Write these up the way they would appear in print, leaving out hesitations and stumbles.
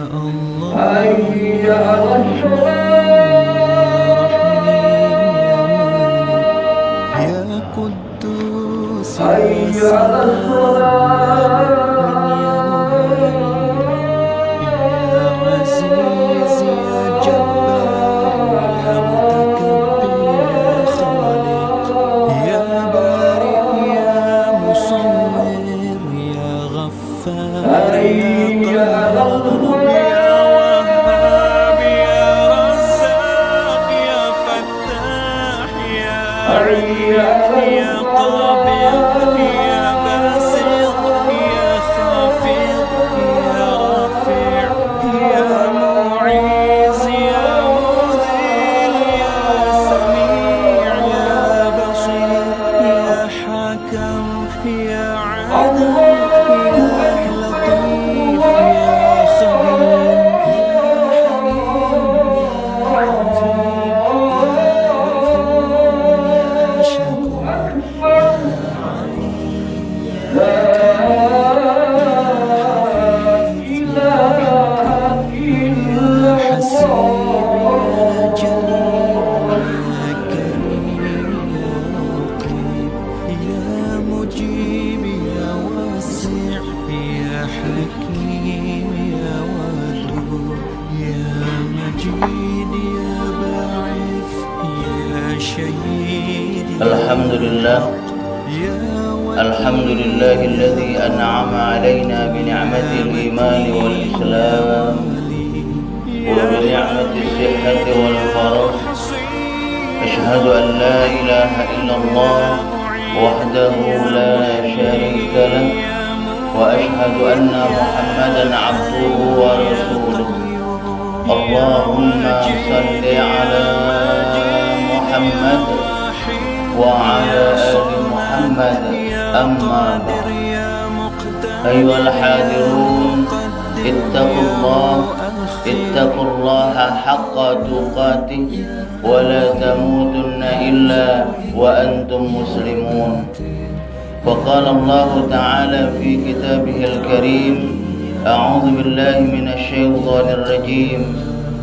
Allah, hayya 'alas ya Rahim, ya Quddus, hayya 'alas ya Aziz, ya Jabbar, ya Mutakabbir, ya Khaliq, ya Bari, ya Musawwir, ya Ghaffar, ya Qahhar, ya Wahhab, ya Razzaq, ya Fattah, ya Alim, ya Qabid, ya Basit, ya Khafid, ya Rafi', ya Mu'iz, ya Mudhil, ya Sami', ya Basir, ya Hakam, ya Adil, ya Latif, ya Khabir, ya Alhamdulillah, alhamdulillahilladzi an'ama alaina bi ni'matil iman wal islam wa bi ni'matis sihhati wal farah. Ashhadu an la ilaha illallah wahdahu la syarika lah wa ashhadu anna Muhammadan 'abduhu wa rasuluh. Allahumma salli ala Muhammad wa ala ali Muhammad, amma ba'd. Ayyuhal hadirun, ittaqullaha haqqa tuqatih wa la tamutunna illa wa antum muslimun. Faqala Allah ta'ala fi kitabihil karim, a'udzu billahi minasy syaithanir rajim.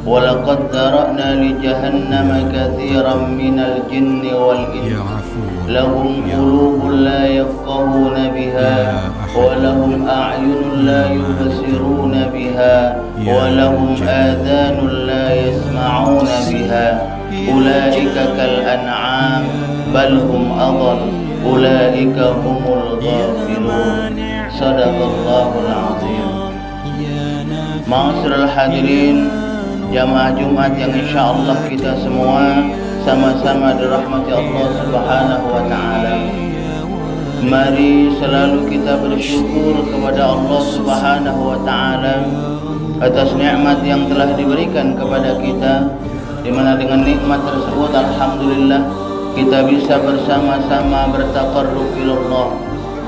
وَلَقَدْ ذَرَأْنَا لِجَهَنَّمَ كَثِيرًا مِنَ الْجِنِّ وَالْإِنسِ لَهُمْ قُلُوبٌ لَا يَفْقَهُونَ بِهَا وَلَهُمْ أَعْيُنٌ لَا يُبْصِرُونَ بِهَا وَلَهُمْ آذَانٌ لَا يَسْمَعُونَ بِهَا أُولَئِكَ كَالْأَنْعَامِ بَلْ هُمْ أَضَلُّ أُولَئِكَ هُمُ الْغَافِلُونَ. Sadaqallahul azim. Ma'asyiral hadirin, jamaah Jumat yang insyaallah kita semua sama-sama dirahmati Allah Subhanahu wa taala. Mari selalu kita bersyukur kepada Allah Subhanahu wa taala atas nikmat yang telah diberikan kepada kita, di mana dengan nikmat tersebut alhamdulillah kita bisa bersama-sama bertaqarrub ilallah,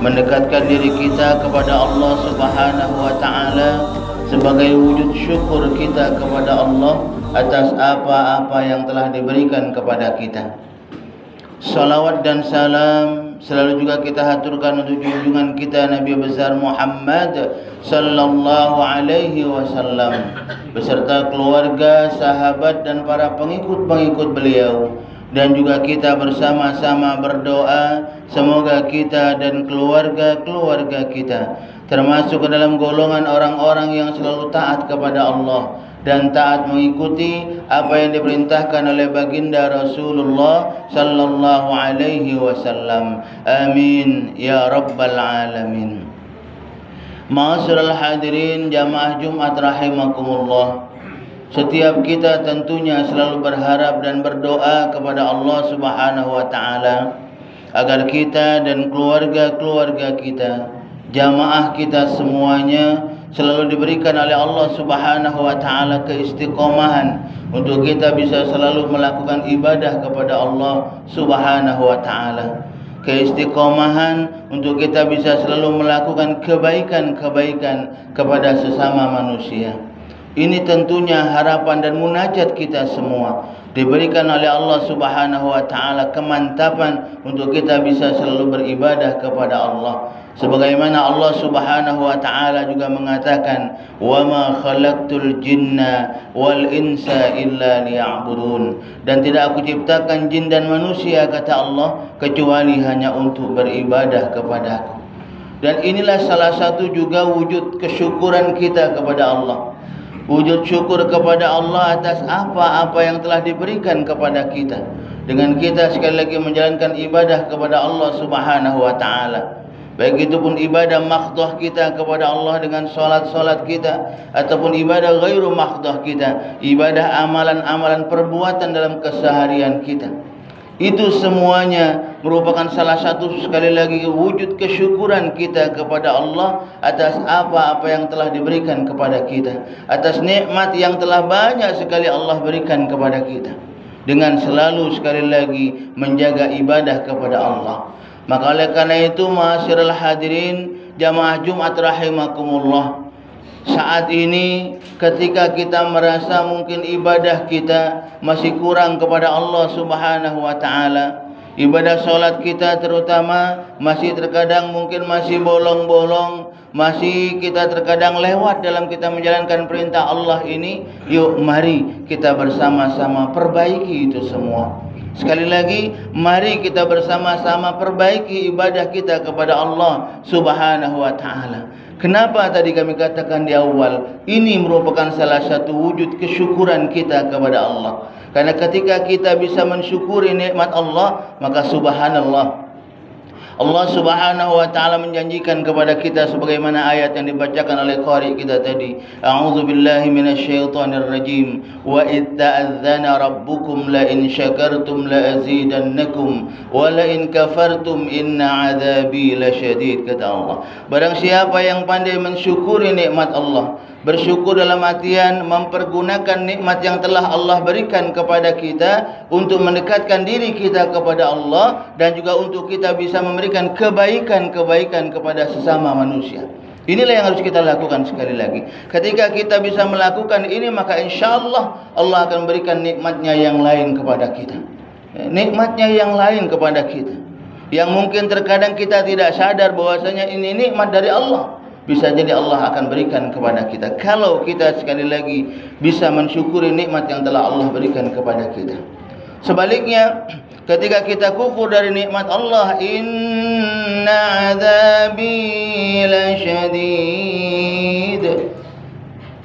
mendekatkan diri kita kepada Allah Subhanahu wa taala sebagai wujud syukur kita kepada Allah atas apa-apa yang telah diberikan kepada kita. Salawat dan salam selalu juga kita haturkan untuk junjungan kita Nabi besar Muhammad sallallahu alaihi wasallam beserta keluarga, sahabat dan para pengikut-pengikut beliau. Dan juga kita bersama-sama berdoa semoga kita dan keluarga-keluarga kita termasuk ke dalam golongan orang-orang yang selalu taat kepada Allah dan taat mengikuti apa yang diperintahkan oleh baginda Rasulullah sallallahu alaihi wasallam. Amin ya rabbal alamin. Ma'asyiral hadirin jamaah Jumat rahimakumullah. Setiap kita tentunya selalu berharap dan berdoa kepada Allah Subhanahu wa taala agar kita dan keluarga-keluarga kita, jamaah kita semuanya selalu diberikan oleh Allah Subhanahu wa taala keistiqomahan untuk kita bisa selalu melakukan ibadah kepada Allah Subhanahu wa taala. Keistiqomahan untuk kita bisa selalu melakukan kebaikan-kebaikan kepada sesama manusia. Ini tentunya harapan dan munajat kita semua, diberikan oleh Allah Subhanahu wa taala kemantapan untuk kita bisa selalu beribadah kepada Allah. Sebagaimana Allah Subhanahu wa taala juga mengatakan, "Wa ma khalaqtul jinna wal insa illa liya'budun." Dan tidak aku ciptakan jin dan manusia, kata Allah, kecuali hanya untuk beribadah kepada-Ku. Dan inilah salah satu juga wujud kesyukuran kita kepada Allah. Wujud syukur kepada Allah atas apa-apa yang telah diberikan kepada kita, dengan kita sekali lagi menjalankan ibadah kepada Allah Subhanahu wa taala. Baik itu pun ibadah makhdah kita kepada Allah dengan solat-solat kita, ataupun ibadah ghairu makhdah kita, ibadah amalan-amalan perbuatan dalam keseharian kita. Itu semuanya merupakan salah satu sekali lagi wujud kesyukuran kita kepada Allah atas apa-apa yang telah diberikan kepada kita, atas nikmat yang telah banyak sekali Allah berikan kepada kita, dengan selalu sekali lagi menjaga ibadah kepada Allah. Maka oleh karena itu, ma'asyiral hadirin jamaah Jumat rahimakumullah, saat ini ketika kita merasa mungkin ibadah kita masih kurang kepada Allah Subhanahu wa taala, ibadah solat kita terutama masih terkadang mungkin masih bolong-bolong, masih kita terkadang lewat dalam kita menjalankan perintah Allah ini, yuk mari kita bersama-sama perbaiki itu semua. Sekali lagi, mari kita bersama-sama perbaiki ibadah kita kepada Allah Subhanahu wa taala. Kenapa tadi kami katakan di awal, ini merupakan salah satu wujud kesyukuran kita kepada Allah. Karena ketika kita bisa mensyukuri nikmat Allah, maka subhanallah, Allah Subhanahu wa taala menjanjikan kepada kita sebagaimana ayat yang dibacakan oleh qari kita tadi, a'udzubillahi minasyaitonir rajim, wa id ta'adzana rabbukum la in syakartum la azidannakum wa la in kafartum inna 'adzabi lasyadid, kata Allah. Barang siapa yang pandai mensyukuri nikmat Allah, bersyukur dalam artian mempergunakan nikmat yang telah Allah berikan kepada kita untuk mendekatkan diri kita kepada Allah, dan juga untuk kita bisa memberikan kebaikan-kebaikan kepada sesama manusia. Inilah yang harus kita lakukan sekali lagi. Ketika kita bisa melakukan ini, maka insyaAllah Allah akan berikan nikmatnya yang lain kepada kita. Nikmatnya yang lain kepada kita, yang mungkin terkadang kita tidak sadar bahwasanya ini nikmat dari Allah. Bisa jadi Allah akan berikan kepada kita kalau kita sekali lagi bisa mensyukuri nikmat yang telah Allah berikan kepada kita. Sebaliknya, ketika kita kufur dari nikmat Allah, inna azabi lasyadid,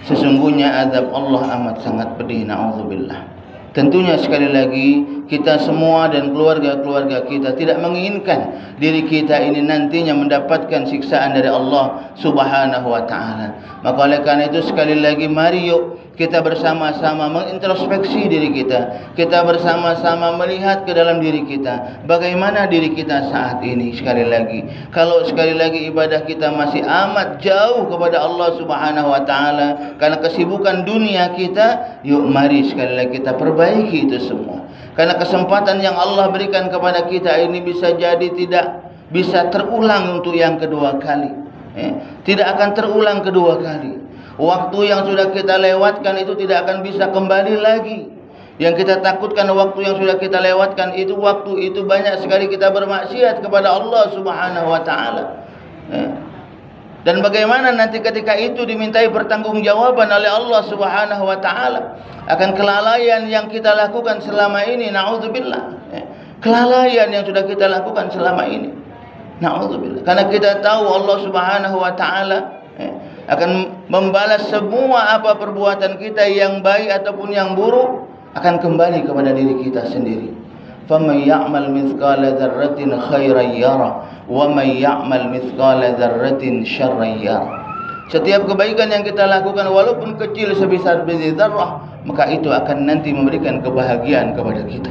sesungguhnya azab Allah amat sangat pedih, na'udzubillah. Tentunya sekali lagi kita semua dan keluarga-keluarga kita tidak menginginkan diri kita ini nantinya mendapatkan siksaan dari Allah Subhanahu wa taala. Maka oleh karena itu sekali lagi, mari yuk kita bersama-sama mengintrospeksi diri kita. Kita bersama-sama melihat ke dalam diri kita, bagaimana diri kita saat ini. Sekali lagi, kalau sekali lagi ibadah kita masih amat jauh kepada Allah Subhanahu wa taala karena kesibukan dunia kita, yuk mari sekali lagi kita perbaiki itu semua. Karena kesempatan yang Allah berikan kepada kita ini bisa jadi tidak bisa terulang untuk yang kedua kali. Tidak akan terulang kedua kali. Waktu yang sudah kita lewatkan itu tidak akan bisa kembali lagi. Yang kita takutkan waktu yang sudah kita lewatkan itu, waktu itu banyak sekali kita bermaksiat kepada Allah Subhanahu wa taala. Dan bagaimana nanti ketika itu dimintai pertanggungjawaban oleh Allah Subhanahu wa taala akan kelalaian yang kita lakukan selama ini, naudzubillah. Kelalaian yang sudah kita lakukan selama ini, naudzubillah. Karena kita tahu Allah Subhanahu wa taala akan membalas semua apa perbuatan kita yang baik ataupun yang buruk, akan kembali kepada diri kita sendiri. فَمَنْ يَعْمَلْ مِثْقَالَ ذَرَّةٍ خَيْرًا يَرَهُ وَمَنْ يَعْمَلْ مِثْقَالَ ذَرَّةٍ شَرًّا يَرَهُ. Setiap kebaikan yang kita lakukan walaupun kecil sebesar biji zarrah, maka itu akan nanti memberikan kebahagiaan kepada kita.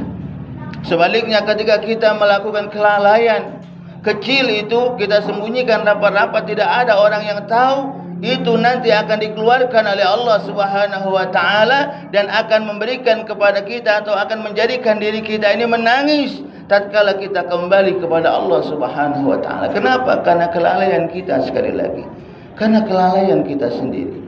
Sebaliknya, ketika kita melakukan kelalaian kecil itu kita sembunyikan rapat-rapat, tidak ada orang yang tahu, itu nanti akan dikeluarkan oleh Allah Subhanahu wa taala dan akan memberikan kepada kita atau akan menjadikan diri kita ini menangis tatkala kita kembali kepada Allah Subhanahu wa taala. Kenapa? Karena kelalaian kita, sekali lagi. Karena kelalaian kita sendiri.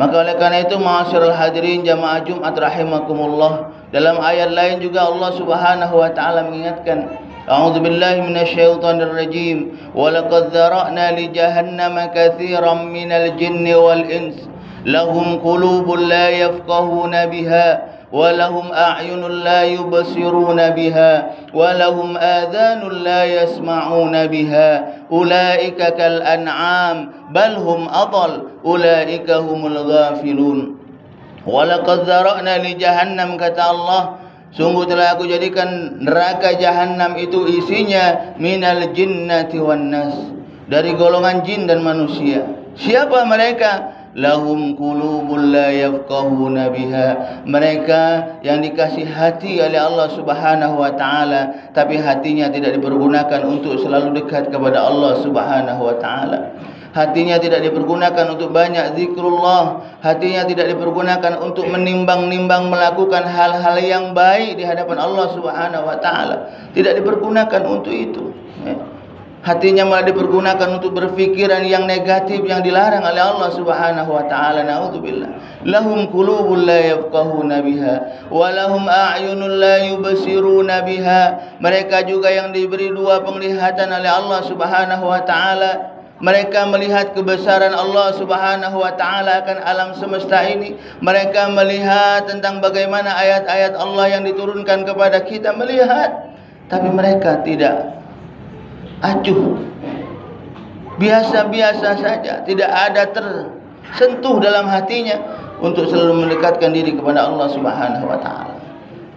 Maka oleh karena itu ma'asyiral hadirin jamaah Jumat rahimakumullah, dalam ayat lain juga Allah Subhanahu wa taala mengingatkan, a'udzubillahi minasyaitonir rajim, wa laqad dzara'na li jahannama katsiran minal jinni wal ins lahum qulubun la yafqahuna biha wa lahum a'yunun la yubsiruna biha wa lahum adhanun la yasma'una biha ulaika kal an'am bal hum adall ulaika humul ghafilun. Wa laqad zara'na li jahannam, kata Allah, sungguh telah aku jadikan neraka jahannam itu isinya minal jinnati wan nas, dari golongan jin dan manusia. Siapa mereka? Lahum qulubun la yafqahuna biha, mereka yang dikasih hati oleh Allah Subhanahu wa taala, tapi hatinya tidak dipergunakan untuk selalu dekat kepada Allah Subhanahu wa taala. Hatinya tidak dipergunakan untuk banyak zikrullah, hatinya tidak dipergunakan untuk menimbang-nimbang melakukan hal-hal yang baik di hadapan Allah Subhanahu wa taala. Tidak dipergunakan untuk itu. Hatinya malah dipergunakan untuk berfikiran yang negatif yang dilarang oleh Allah Subhanahu wa taala. Naudzubillah. Lahum qulubun la yafqahuna biha wa lahum a'yunun la yubsiruna biha. Mereka juga yang diberi dua penglihatan oleh Allah Subhanahu wa taala. Mereka melihat kebesaran Allah Subhanahu wa taala akan alam semesta ini. Mereka melihat tentang bagaimana ayat-ayat Allah yang diturunkan kepada kita, melihat, tapi mereka tidak acuh, biasa-biasa saja, tidak ada tersentuh dalam hatinya untuk selalu mendekatkan diri kepada Allah Subhanahu wa taala.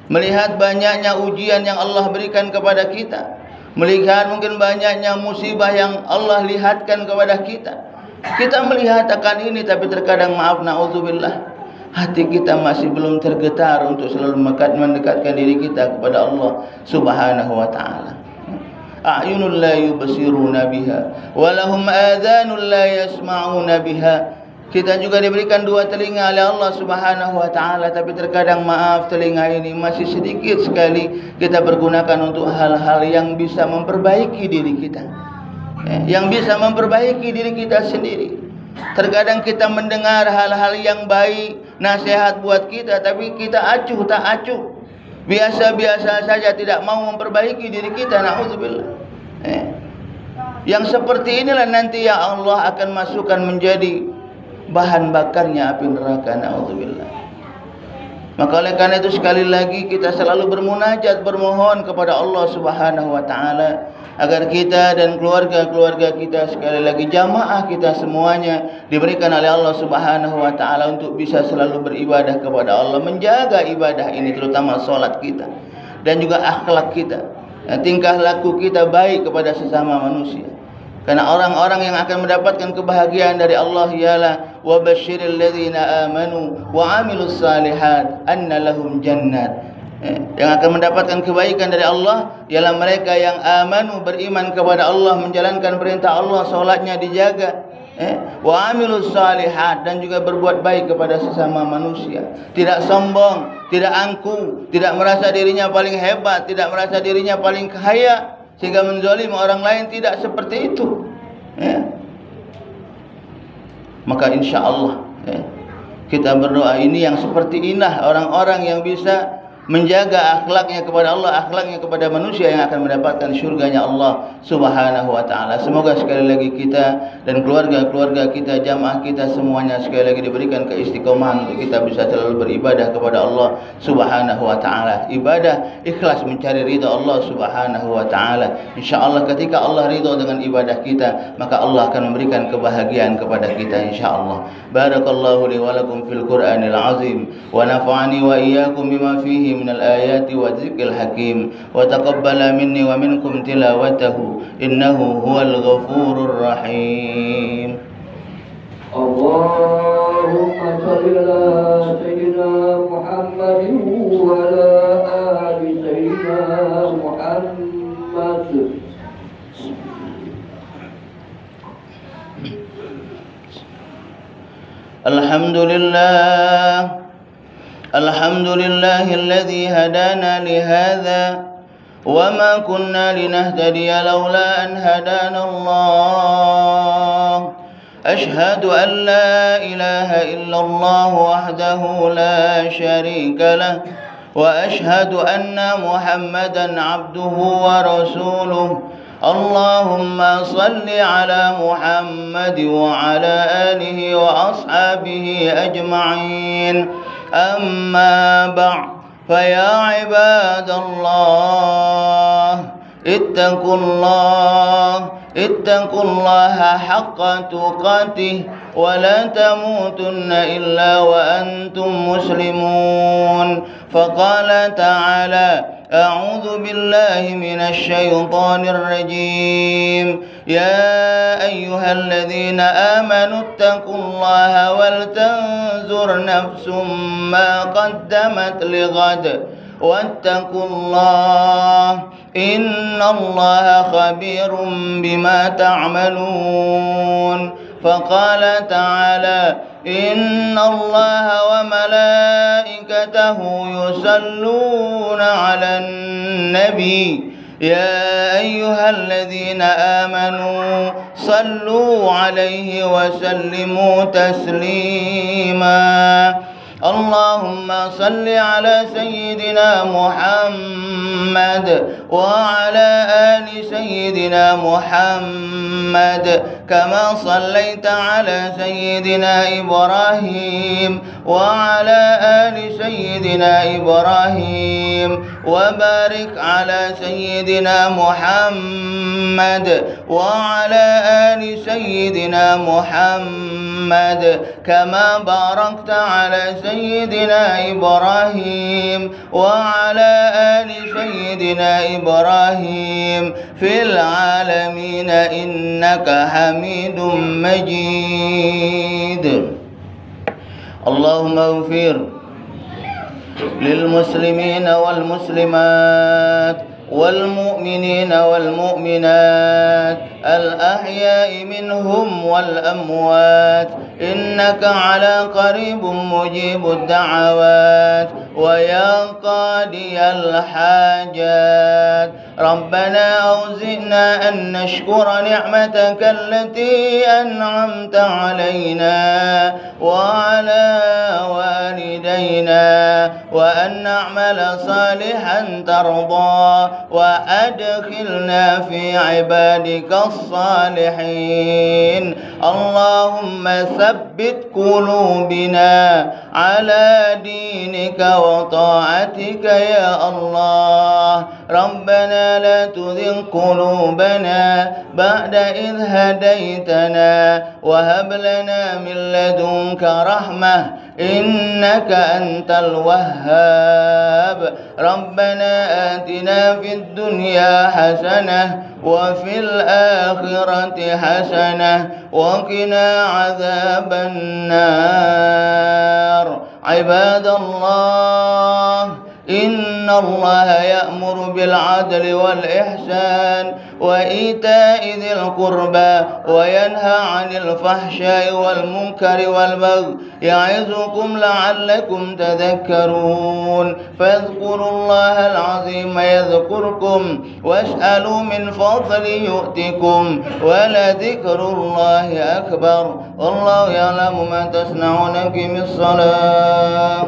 Melihat banyaknya ujian yang Allah berikan kepada kita, melihat mungkin banyaknya musibah yang Allah lihatkan kepada kita. Kita melihat akan ini, tapi terkadang, maaf, na'udzubillah, hati kita masih belum tergetar untuk selalu mendekatkan diri kita kepada Allah Subhanahu wa taala. A'yunul la yubsiruna biha wa lahum adhanun la yasma'una biha. Kita juga diberikan dua telinga oleh Allah Subhanahu wa taala, tapi terkadang, maaf, telinga ini masih sedikit sekali kita pergunakan untuk hal-hal yang bisa memperbaiki diri kita, yang bisa memperbaiki diri kita sendiri. Terkadang kita mendengar hal-hal yang baik, nasihat buat kita, tapi kita acuh tak acuh, biasa-biasa saja, tidak mau memperbaiki diri kita. Na'udzubillah. Yang seperti inilah nanti ya Allah akan masukkan menjadi bahan bakarnya api neraka. Na'udzubillah. Maka oleh karena itu sekali lagi kita selalu bermunajat, bermohon kepada Allah Subhanahu wa taala agar kita dan keluarga-keluarga kita, sekali lagi jamaah kita semuanya, diberikan oleh Allah Subhanahu wa taala untuk bisa selalu beribadah kepada Allah, menjaga ibadah ini, terutama salat kita dan juga akhlak kita, tingkah laku kita baik kepada sesama manusia. Karena orang-orang yang akan mendapatkan kebahagiaan dari Allah ialah wa basyiril ladzina amanu wa amilus salihat anna lahum jannat. Yang akan mendapatkan kebaikan dari Allah ialah mereka yang amanu, beriman kepada Allah, menjalankan perintah Allah, salatnya dijaga, wa amilus salihat, dan juga berbuat baik kepada sesama manusia. Tidak sombong, tidak angkuh, tidak merasa dirinya paling hebat, tidak merasa dirinya paling kaya sehingga menzalim orang lain, tidak seperti itu. Maka insya Allah kita berdoa, ini yang seperti inilah orang-orang yang bisa menjaga akhlaknya kepada Allah, akhlaknya kepada manusia, yang akan mendapatkan syurganya Allah Subhanahu wa taala. Semoga sekali lagi kita dan keluarga-keluarga kita, jamaah kita semuanya sekali lagi diberikan keistiqomahan untuk kita bisa selalu beribadah kepada Allah Subhanahu wa taala. Ibadah ikhlas mencari ridha Allah Subhanahu wa taala. Insyaallah ketika Allah ridha dengan ibadah kita, maka Allah akan memberikan kebahagiaan kepada kita insyaallah. Barakallahu li wa lakum fil Qur'anil azim wa nafa'ani wa iyyakum bima fihi من الآيات والذكر الحكيم وتقبل مني ومنكم تلاوته إنه هو الغفور الرحيم. اللهم صل على سيدنا محمد وعلى آل سيدنا محمد. الحمد لله الحمد لله الذي هدانا لهذا وما كنا لنهتدي لولا أن هدانا الله. أشهد أن لا إله إلا الله وحده لا شريك له وأشهد أن محمدا عبده ورسوله اللهم صل على محمد وعلى آله وأصحابه أجمعين أما بعد فيا عباد الله اتقوا الله حق تقاته ولا تموتن إلا وأنتم مسلمون فقال تعالى أعوذ بالله من الشيطان الرجيم يا أيها الذين آمنوا اتقوا الله ولتنظر نفس ما قدمت لغد واتقوا الله إن الله خبير بما تعملون فقال تعالى إن الله وملائكته يصلون على النبي يا أيها الذين آمنوا صلوا عليه وسلموا تسليما اللهم صل على سيدنا محمد وعلى آل سيدنا محمد كما صليت على سيدنا إبراهيم وعلى آل سيدنا إبراهيم وبارك على سيدنا محمد وعلى آل سيدنا محمد كما باركت على سيدنا إبراهيم وعلى آل سيدنا إبراهيم في العالمين إنك حميد مجيد اللهم اغفر للمسلمين والمسلمات والمؤمنين والمؤمنات الأحياء منهم والأموات إنك على قريب مجيب الدعوات ويا قاضي الحاجات ربنا أوزئنا أن نشكر نعمتك التي أنعمت علينا وعلى والدينا وأن نعمل صالحا ترضى وأدخلنا في عبادك الصالحين اللهم ثبت قلوبنا على دينك وطاعتك يا الله ربنا لا تزغ قلوبنا بعد إذ هديتنا وهب لنا من لدنك رحمة إنك أنت الوهاب ربنا آتنا في الدنيا حسنة وفي الآخرة حسنة وقنا عذاب النار عباد الله إن الله يأمر بالعدل والإحسان وإيتاء ذي القربى وينهى عن الفحشاء والمنكر والبغي يعظكم لعلكم تذكرون فاذكروا الله العظيم يذكركم واسألوا من فضل يؤتكم ولذكر الله أكبر والله يعلم ما تصنعون. قم الصلاة.